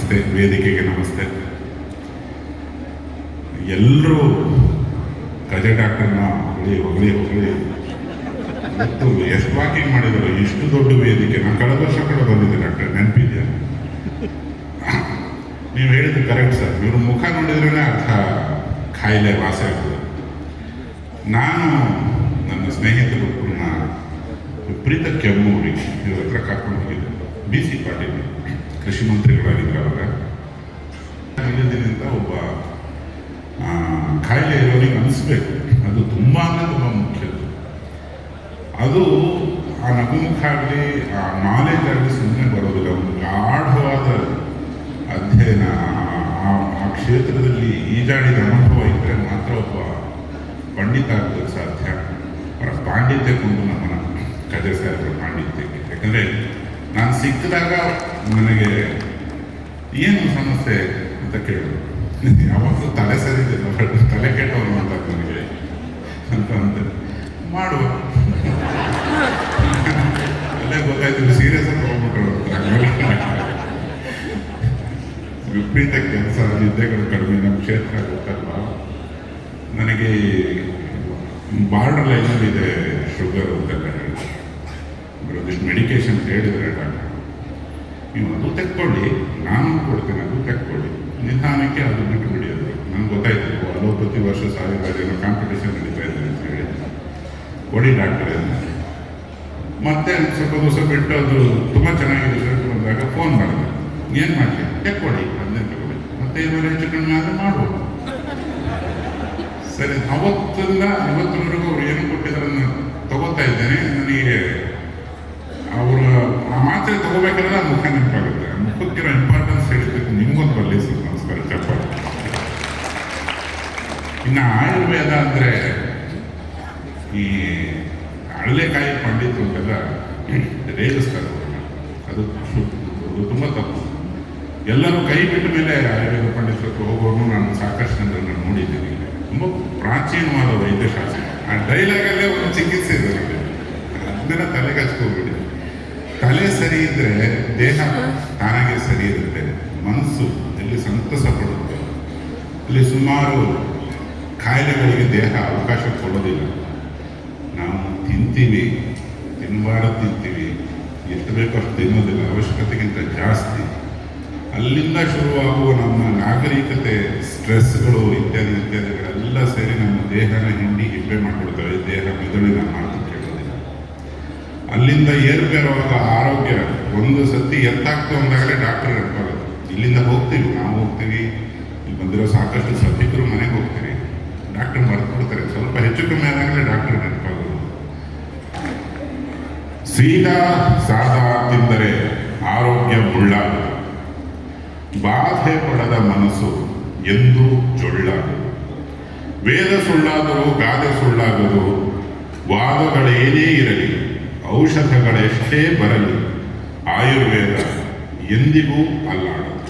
ನಮಸ್ತೆ, ವೇದಿಕೆಗೆ ನಮಸ್ತೆ. ಎಲ್ಲರೂ ಗಜ ಡಾಕ್ಟರ್ನ ಹೊಗಳಿ ಮತ್ತು ಎಷ್ಟು ವಾಕಿಂಗ್ ಮಾಡಿದ್ರು, ಇಷ್ಟು ದೊಡ್ಡ ವೇದಿಕೆ. ನಾನು ಕಳೆದ ವರ್ಷ ಕೂಡ ಬಂದಿದ್ದೆ ಡಾಕ್ಟರ್, ನೆನಪಿದೆಯಾ? ನೀವು ಹೇಳಿದ್ದು ಕರೆಕ್ಟ್ ಸರ್. ಇವ್ರ ಮುಖ ನೋಡಿದ್ರೇ ಅರ್ಥ ಕಾಯಿಲೆ ವಾಸ ಆಗ್ತದೆ. ನಾನು ನನ್ನ ಸ್ನೇಹಿತರು ವಿಪರೀತ ಕೆಮ್ಮು ಹುಡುಗಿ ಇವ್ರ ಹತ್ರ ಕರ್ಕೊಂಡು ಹೋಗಿದ್ದೆ. BC ಪಾಟೀಲ್ ಕೃಷಿ ಮಂತ್ರಿಗಳಾಗಿದ್ದರು ಅವಾಗ. ದಿನದಿಂದ ಒಬ್ಬ ಕಾಯಿಲೆ ಇರೋರಿಗೆ ಅನಿಸ್ಬೇಕು, ಅದು ತುಂಬ ಅಂದರೆ ತುಂಬ ಮುಖ್ಯ. ಅದು ಆ ನಗುಮುಖ ಆಗಲಿ, ಆ ನಾಲೆಜ್ ಆಗಲಿ ಸುಮ್ಮನೆ ಬರೋದಿಲ್ಲ. ಒಂದು ಗಾಢವಾದ ಅಧ್ಯಯನ, ಆ ಕ್ಷೇತ್ರದಲ್ಲಿ ಈಜಾಡಿದ ಅನುಭವ ಇದ್ದರೆ ಮಾತ್ರ ಒಬ್ಬ ಪಂಡಿತ ಆಗೋದಕ್ಕೆ ಸಾಧ್ಯ. ಅವರ ಪಾಂಡಿತ್ಯ ಕೊಂಡು ನಮ್ಮನ್ನು ಗಜ ಸಾಹೇಬರ ಪಾಂಡಿತ್ಯಕ್ಕೆ. ಯಾಕಂದರೆ ನಾನು ಸಿಕ್ಕಿದಾಗ ನನಗೆ ಏನು ಸಮಸ್ಯೆ ಅಂತ ಕೇಳೋದು. ಯಾವತ್ತೂ ತಲೆ ಸರಿದಿಲ್ಲ, ತಲೆ ಕೆಟ್ಟವನು ಅಂತ ನನಗೆ ಅಂತ ಮಾಡುವ ಅಲ್ಲೇ ಗೊತ್ತಾಯ್ತು, ಸೀರಿಯಸ್ ಆಗಿ ಹೋಗ್ಬಿಟ್ರು. ವಿಪರೀತ ಕೆಲಸ, ನಿದ್ದೆಗಳು ಕಡಿಮೆ, ನಮ್ಮ ಕ್ಷೇತ್ರ ಗೊತ್ತಲ್ವ. ನನಗೆ ಬಾರ್ಡರ್ ಲೈನಲ್ಲಿ ಇದೆ ಶುಗರ್ ಅಂತೆಲ್ಲ ಹೇಳಿ ಒಂದಿಷ್ಟು ಮೆಡಿಕೇಶನ್ ಹೇಳಿದರೆ ಡಾಕ್ಟರ್, ನೀವು ಅದು ತೆಕ್ಕೊಳ್ಳಿ, ನಾನು ಕೊಡ್ತೇನೆ, ಅದು ತೆಕ್ಕೊಳ್ಳಿ, ನಿಧಾನಕ್ಕೆ ಅದು ಬಿಟ್ಟು ಬಿಡಿ ಅದು. ನನಗೆ ಗೊತ್ತಾಯ್ತು ಅಲೋಪತಿ ವರ್ಷ 1000 ಜನ ಕಾಂಪಿಟೇಷನ್ ನಡೀತಾ ಇದೆ ಅಂತ ಹೇಳಿ ಕೊಡಿ ಡಾಕ್ಟರ್. ಮತ್ತೆ ಸ್ವಲ್ಪ ದಿವಸ ಬಿಟ್ಟು ಅದು ತುಂಬ ಚೆನ್ನಾಗಿ ರಿಸಲ್ಟ್ ಬಂದಾಗ ಫೋನ್ ಮಾಡಿದೆ, ಏನು ಮಾಡಲಿ, ತೆಕ್ಕೊಳ್ಳಿ, ಅದನ್ನೇ ತಗೊಳ್ಳಿ, ಮತ್ತೆ ಏನಾದ್ರು ಹೆಚ್ಚು ಕಡಿಮೆ ಆದರೆ ಮಾಡ್ಬೋದು. ಸರಿ, ಅವತ್ತಿಂದ ಇವತ್ತಿನವರೆಗೂ ಅವ್ರು ಏನು ಕೊಟ್ಟಿದ್ದಾರನ್ನು ತಗೋತಾ ಇದ್ದೇನೆ. ನನಗೆ ಅವರು ಆ ಮಾತ್ರೆ ತಗೋಬೇಕಾದ್ರೆ ಆ ಮುಖ ನೆನಪಾಗುತ್ತೆ. ಆ ಮುಖಕ್ಕಿರೋ ಇಂಪಾರ್ಟೆನ್ಸ್ ಹೇಳಿದ್ದಕ್ಕೆ ನಿಮ್ಗೊಂದು ಬರಲಿ ಸರ್, ನಮಸ್ಕಾರ, ಚಪ್ಪಾಳೆ. ಇನ್ನು ಆಯುರ್ವೇದ ಅಂದರೆ ಈ ಹಳ್ಳೆಕಾಯಿ ಪಂಡಿತರು ಅಂತೆಲ್ಲ ರೇಗಿಸ್ತಾರೆ. ಅದು ತುಂಬ ತಪ್ಪು. ಎಲ್ಲರೂ ಕೈ ಬಿಟ್ಟ ಮೇಲೆ ಆಯುರ್ವೇದ ಪಂಡಿತರಿಗೆ ಹೋಗೋನು ನಾನು ಸಾಕಷ್ಟು ಜನರನ್ನು ನೋಡಿದ್ದೀನಿ. ತುಂಬ ಪ್ರಾಚೀನವಾದ ವೈದ್ಯಶಾಸ್ತ್ರ. ಆ ಡೈಲಾಗಲ್ಲೇ ಒಂದು ಚಿಕಿತ್ಸೆ ಇದೆ, ಅದನ್ನ ತಲೆಗೆ ಹಚ್ಕೋಬೇಡಿ. ತಲೆ ಸರಿ ಇದ್ದರೆ ದೇಹ ತಾನಾಗೆ ಸರಿ ಇರುತ್ತೆ, ಮನಸ್ಸು ಎಲ್ಲಿ ಸಂತಸ ಪಡುತ್ತೆ, ಅಲ್ಲಿ ಸುಮಾರು ಕಾಯಿಲೆಗಳಿಗೆ ದೇಹ ಅವಕಾಶ ಕೊಡೋದಿಲ್ಲ. ನಾವು ತಿಂತೀವಿ, ತಿನ್ನಬಾರ್ದು ತಿಂತೀವಿ, ಎಷ್ಟು ಬೇಕೋ ಅಷ್ಟು ತಿನ್ನೋದಿಲ್ಲ, ಅವಶ್ಯಕತೆಗಿಂತ ಜಾಸ್ತಿ. ಅಲ್ಲಿಂದ ಶುರುವಾಗುವ ನಮ್ಮ ನಾಗರಿಕತೆ, ಸ್ಟ್ರೆಸ್ಗಳು ಇತ್ಯಾದಿಗಳೆಲ್ಲ ಸೇರಿ ನಮ್ಮ ದೇಹನ ಹಿಂಡಿ ಹಿಪ್ಪೆ ಮಾಡಿಬಿಡ್ತವೆ. ದೇಹ ಮೆದುಳಿನ ಮಾತು ಕೇಳೋದಿಲ್ಲ. ಅಲ್ಲಿಂದ ಏರುಪೇರುವಾಗ ಆರೋಗ್ಯ ಒಂದು ಸತಿ ಎತ್ತಾಗ್ತು ಅಂದಾಗಲೇ ಡಾಕ್ಟರ್ ನೆನಪಾಗೋದು. ಇಲ್ಲಿಂದ ಹೋಗ್ತೀವಿ, ನಾವು ಹೋಗ್ತೀವಿ, ಇಲ್ಲಿ ಬಂದಿರೋ ಸಾಕಷ್ಟು ಸಭಿಕರು ಮನೆಗೆ ಹೋಗ್ತೀವಿ, ಡಾಕ್ಟರ್ ಬರ್ಕೊಡ್ತಾರೆ. ಸ್ವಲ್ಪ ಹೆಚ್ಚು ಕಮ್ಮಿ ಆದಾಗಲೇ ಡಾಕ್ಟರ್ ನೆನಪಾಗೋದು. ಸೀದಾ ಸಾದಾ ತಿಂದರೆ ಆರೋಗ್ಯ ಮುಳ್ಳಾಗುವುದು, ಬಾಧೆ ಪಡೆದ ಮನಸ್ಸು ಎಂದೂ ಜೊಳ್ಳಾಗದು. ವೇದ ಸುಳ್ಳಾದರೂ ಗಾದೆ ಸುಳ್ಳಾಗದು. ವಾದಗಳೇನೇ ಇರಲಿ, ಔಷಧಗಳೆಷ್ಟೇ ಬರಲಿ, ಆಯುರ್ವೇದ ಎಂದಿಗೂ ಅಲ್ಲಾಡದು.